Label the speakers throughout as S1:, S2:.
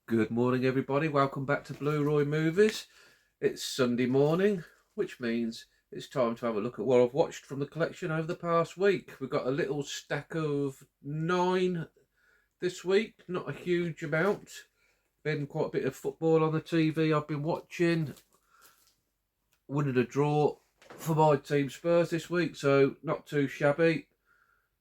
S1: Good morning, everybody. Welcome back to Blu-Roy Movies. It's Sunday morning, which means it's time to have a look at what I've watched from the collection over the past week. We've got a little stack of 9 this week, not a huge amount. Been quite a bit of football on the TV I've been watching. Winning a draw for my team Spurs this week, so not too shabby.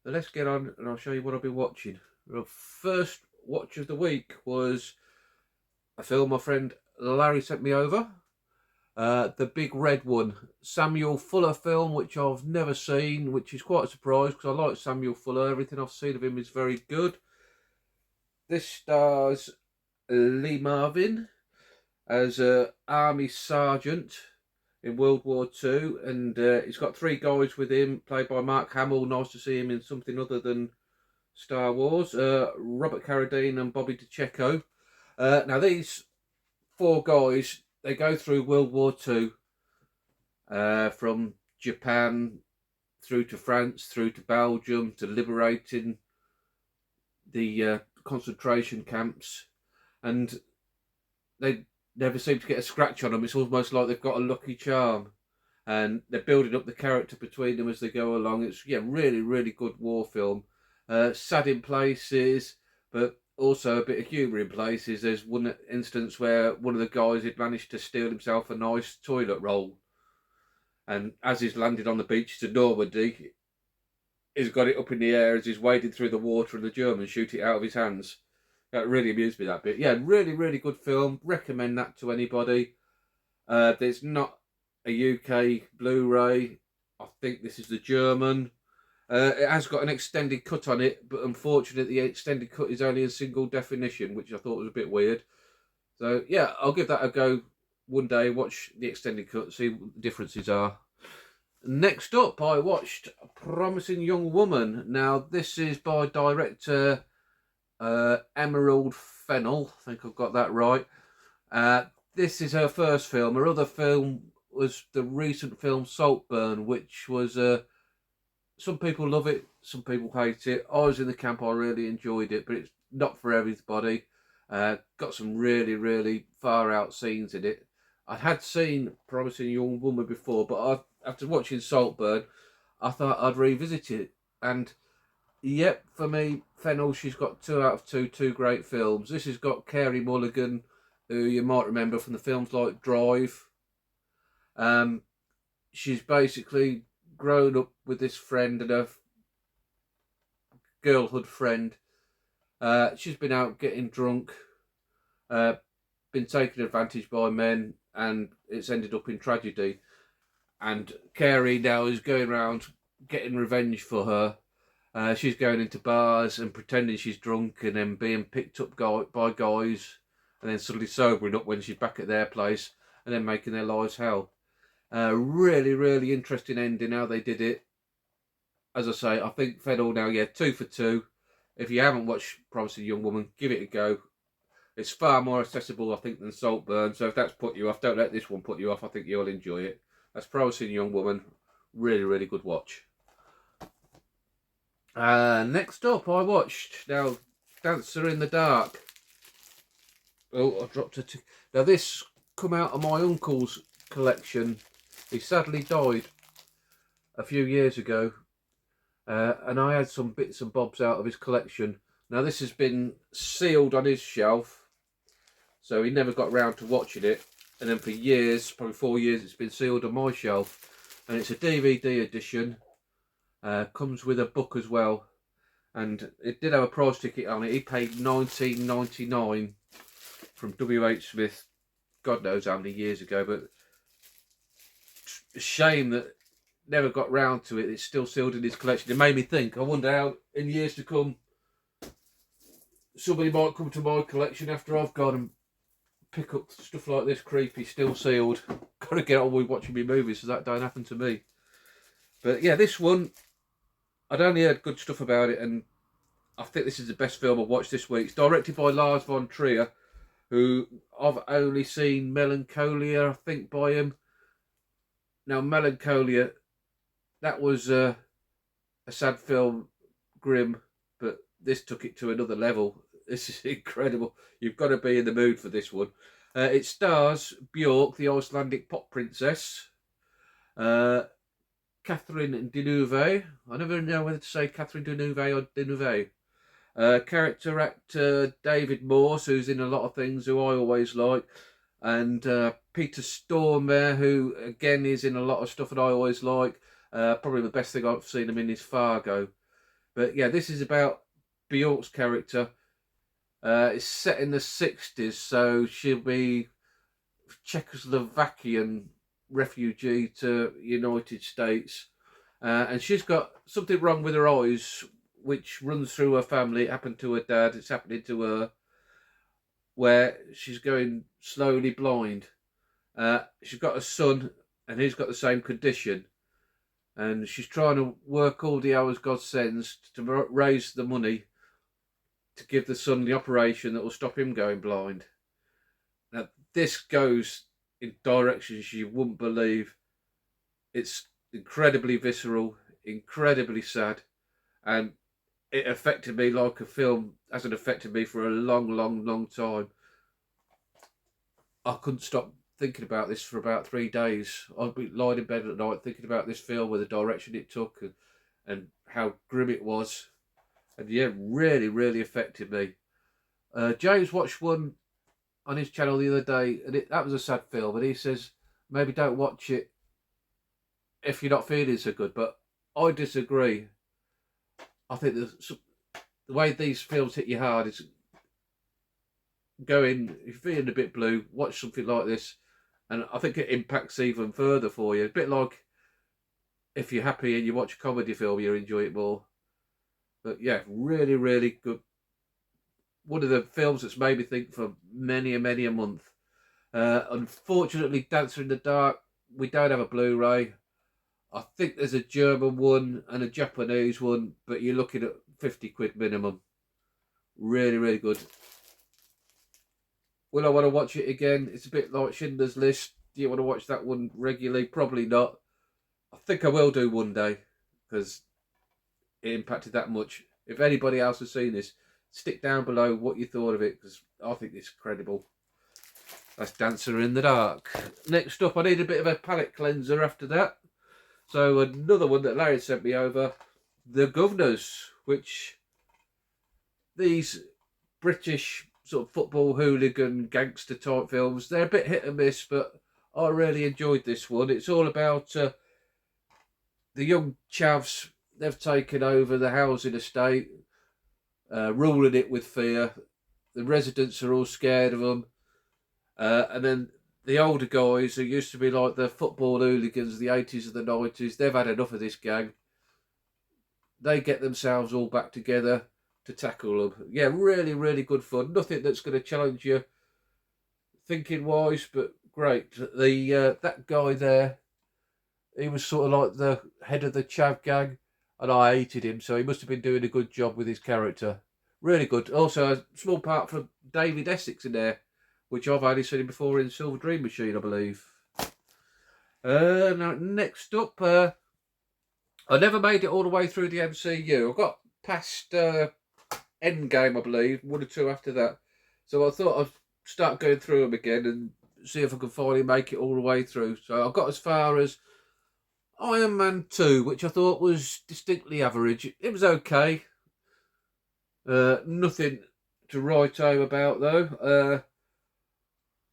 S1: But let's get on and I'll show you what I've been watching. The first watch of the week was a film my friend Larry sent me over. The Big Red One, Samuel Fuller film, which I've never seen, which is quite a surprise because I like Samuel Fuller. Everything I've seen of him is very good. This stars Lee Marvin as an army sergeant in World War II, and he's got 3 guys with him, played by Mark Hamill. Nice to see him in something other than Star Wars. Robert Carradine and Bobby DiCecco. Now these 4 guys, they go through World War II, from Japan through to France, through to Belgium, to liberating the concentration camps, and they never seem to get a scratch on them. It's almost like they've got a lucky charm, and they're building up the character between them as they go along. It's really good war film. Sad in places, but also a bit of humour in places. There's one instance where one of the guys had managed to steal himself a nice toilet roll, and as he's landed on the beach to Normandy, he's got it up in the air as he's wading through the water, and the Germans shoot it out of his hands. That really amused me, that bit. Yeah, really good film. Recommend that to anybody. There's not a UK Blu-ray. I think this is the German. It has got an extended cut on it, but unfortunately the extended cut is only in single definition, which I thought was a bit weird. So yeah, I'll give that a go one day, watch the extended cut, see what the differences are. Next up, I watched Promising Young Woman. Now, this is by director Emerald Fennell. I think I've got that right. This is her first film. Her other film was the recent film Saltburn, which was some people love it, some people hate it. I was in the camp, I really enjoyed it, but it's not for everybody. Got some really far out scenes in it. I had seen Promising Young Woman before, but after watching Saltburn, I thought I'd revisit it. And yep, for me, Fennell, she's got 2 out of 2 great films. This has got Carey Mulligan, who you might remember from the films like Drive. She's basically grown up with this friend and her girlhood friend. She's been out getting drunk, been taken advantage by men, and it's ended up in tragedy. And Carey now is going around getting revenge for her. She's going into bars and pretending she's drunk, and then being picked up by guys, and then suddenly sobering up when she's back at their place, and then making their lives hell. Really interesting ending how they did it. As I say, I think Fennell now, yeah, 2 for 2. If you haven't watched Promising Young Woman, give it a go. It's far more accessible, I think, than Saltburn. So if that's put you off, don't let this one put you off. I think you'll enjoy it. That's Promising Young Woman. Really good watch. Next up, I watched now Dancer in the Dark. Oh, I dropped a. Now this come out of my uncle's collection. He sadly died a few years ago, and I had some bits and bobs out of his collection. Now this has been sealed on his shelf, so he never got round to watching it. And then for years, probably 4 years, it's been sealed on my shelf. And it's a DVD edition. Comes with a book as well, and it did have a price ticket on it. He paid £19.99 from WH Smith, God knows how many years ago. But a shame that never got round to it. It's still sealed in his collection. It made me think, I wonder how in years to come somebody might come to my collection after I've gone and pick up stuff like this creepy, still sealed. Got to get on with watching me movies so that don't happen to me. But yeah, this one, I'd only heard good stuff about it, and I think this is the best film I've watched this week. It's directed by Lars von Trier, who I've only seen Melancholia, I think, by him. Now, Melancholia, that was a sad film, grim, but this took it to another level. This is incredible. You've got to be in the mood for this one. It stars Björk, the Icelandic pop princess, uh, Catherine Deneuve. I never know whether to say Catherine Deneuve or Deneuve. Character actor David Morse, who's in a lot of things, who I always like, and Peter Stormare, who again is in a lot of stuff that I always like. Probably the best thing I've seen him in is Fargo. But yeah, this is about Bjork's character. It's set in the 60s, so she'll be Czechoslovakian refugee to United States. And she's got something wrong with her eyes, which runs through her family. It happened to her dad. It's happening to her, where she's going slowly blind. She's got a son, and he's got the same condition. And she's trying to work all the hours God sends to raise the money to give the son the operation that will stop him going blind. Now, this goes in directions you wouldn't believe. It's incredibly visceral, incredibly sad, and it affected me like a film hasn't affected me for a long time. I couldn't stop thinking about this for about 3 days. I'd be lying in bed at night thinking about this film, with the direction it took, and how grim it was. And yeah, really affected me. James watched one on his channel the other day, and that was a sad film, and he says maybe don't watch it if you're not feeling so good. But I disagree. I think the way these films hit you hard is going, if you're feeling a bit blue, watch something like this, and I think it impacts even further for you. A bit like if you're happy and you watch a comedy film, you enjoy it more. But yeah, really good. One of the films that's made me think for many a month. Unfortunately, Dancer in the Dark, we don't have a Blu-ray. I think there's a German one and a Japanese one, but you're looking at 50 quid minimum. Really good. Will I want to watch it again? It's a bit like Schindler's List. Do you want to watch that one regularly? Probably not. I think I will do one day, because it impacted that much. If anybody else has seen this, stick down below what you thought of it, because I think it's incredible. That's Dancer in the Dark. Next up, I need a bit of a palate cleanser after that. So another one that Larry sent me over, The Governors, which these British sort of football hooligan gangster type films, they're a bit hit and miss, but I really enjoyed this one. It's all about the young chavs. They've taken over the housing estate, ruling it with fear. The residents are all scared of them. And then the older guys, who used to be like the football hooligans of the 80s and the 90s, they've had enough of this gang. They get themselves all back together to tackle them. Yeah, really good fun. Nothing that's going to challenge you thinking wise, but great. That guy there, he was sort of like the head of the chav gang, and I hated him, so he must have been doing a good job with his character. Really good. Also, a small part for David Essex in there, which I've only seen him before in Silver Dream Machine, I believe. Now, next up, I never made it all the way through the MCU. I got past Endgame, I believe, 1 or 2 after that. So I thought I'd start going through them again and see if I could finally make it all the way through. So I got as far as Iron Man 2, which I thought was distinctly average. It was okay. Nothing to write home about, though.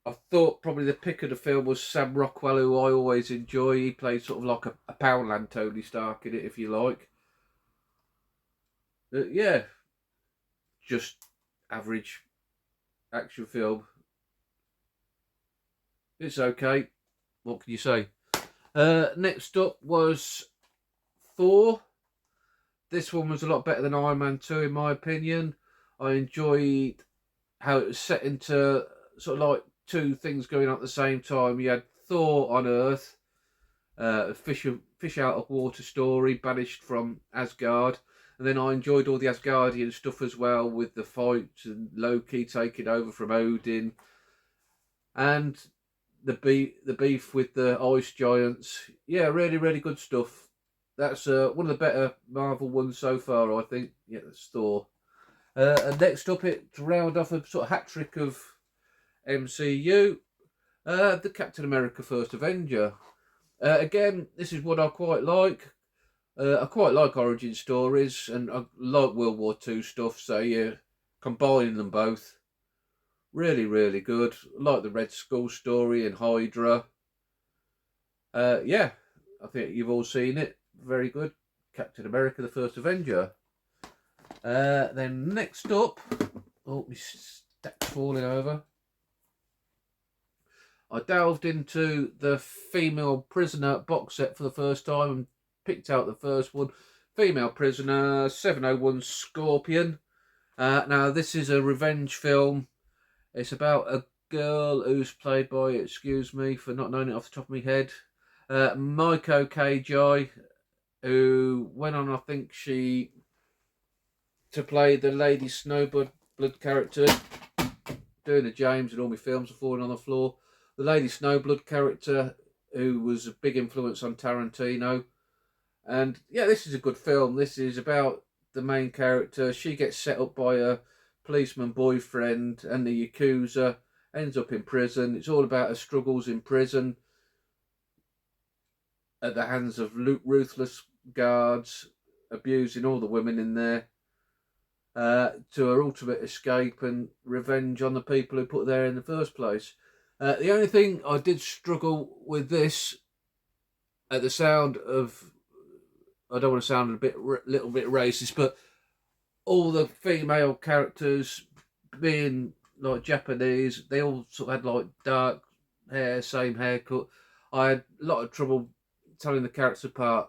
S1: I thought probably the pick of the film was Sam Rockwell, who I always enjoy. He played sort of like a Poundland Tony Stark in it, if you like. Yeah, just average action film. It's okay. What can you say? Next up was Thor. This one was a lot better than Iron Man 2, in my opinion. I enjoyed how it was set into sort of like 2 things going on at the same time. You had Thor on Earth, a fish out of water story, banished from Asgard. And then I enjoyed all the Asgardian stuff as well, with the fights and Loki taking over from Odin. And the beef with the ice giants. Yeah, really good stuff. That's one of the better Marvel ones so far, I think. Yeah, that's Thor. And next up, it to round off a sort of hat trick of MCU, the Captain America First Avenger. Again, this is what I quite like. I quite like origin stories, and I like World War II stuff, so yeah, combining them both. Really, really good. I like the Red Skull story and Hydra. Yeah, I think you've all seen it. Very good. Captain America, the First Avenger. Then next up, oh, my stack's falling over. I delved into the Female Prisoner box set for the first time and picked out the first one. Female Prisoner, 701 Scorpion. Now, this is a revenge film. It's about a girl who's played by, excuse me for not knowing it off the top of my head, Maiko Kajai, who went on, I think, to play the Lady Snowblood character. Doing a James and all my films are falling on the floor. The Lady Snowblood character, who was a big influence on Tarantino. And yeah, this is a good film. This is about the main character. She gets set up by a policeman boyfriend and the Yakuza, ends up in prison. It's all about her struggles in prison at the hands of ruthless guards, abusing all the women in there, to her ultimate escape and revenge on the people who put her there in the first place. The only thing I did struggle with this, at the sound of, I don't want to sound little bit racist, but all the female characters being like Japanese, they all sort of had like dark hair, same haircut. I had a lot of trouble telling the characters apart.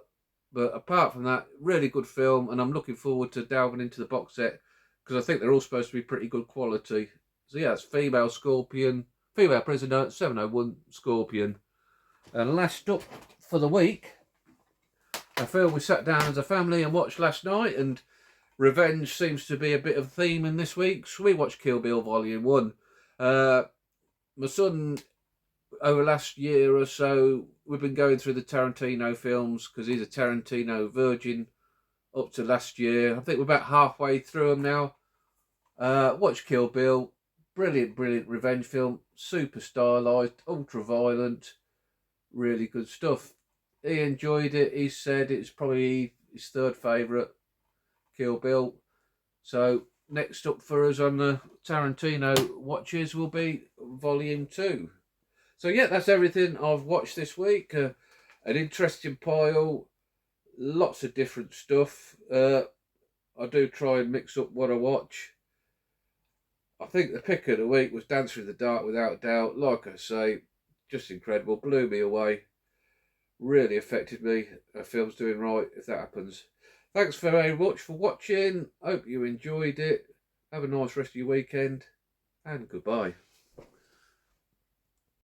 S1: But apart from that, really good film, and I'm looking forward to delving into the box set because I think they're all supposed to be pretty good quality. So yeah, it's Female Prisoner, 701 Scorpion. And last up for the week, a film we sat down as a family and watched last night, and revenge seems to be a bit of a theme in this week. So we watched Kill Bill Volume 1. My son, over last year or so, we've been going through the Tarantino films because he's a Tarantino virgin up to last year. I think we're about halfway through them now. Watch Kill Bill. Brilliant, brilliant revenge film. Super stylised, ultra violent. Really good stuff. He enjoyed it. He said it's probably his third favourite, Kill Bill. So next up for us on the Tarantino watches will be Volume 2. So yeah, that's everything I've watched this week. An interesting pile, lots of different stuff. I do try and mix up what I watch. I think the pick of the week was Dancer in the Dark, without doubt. Like I say, just incredible, blew me away. Really affected me. A film's doing right if that happens. Thanks very much for watching. Hope you enjoyed it. Have a nice rest of your weekend, and goodbye.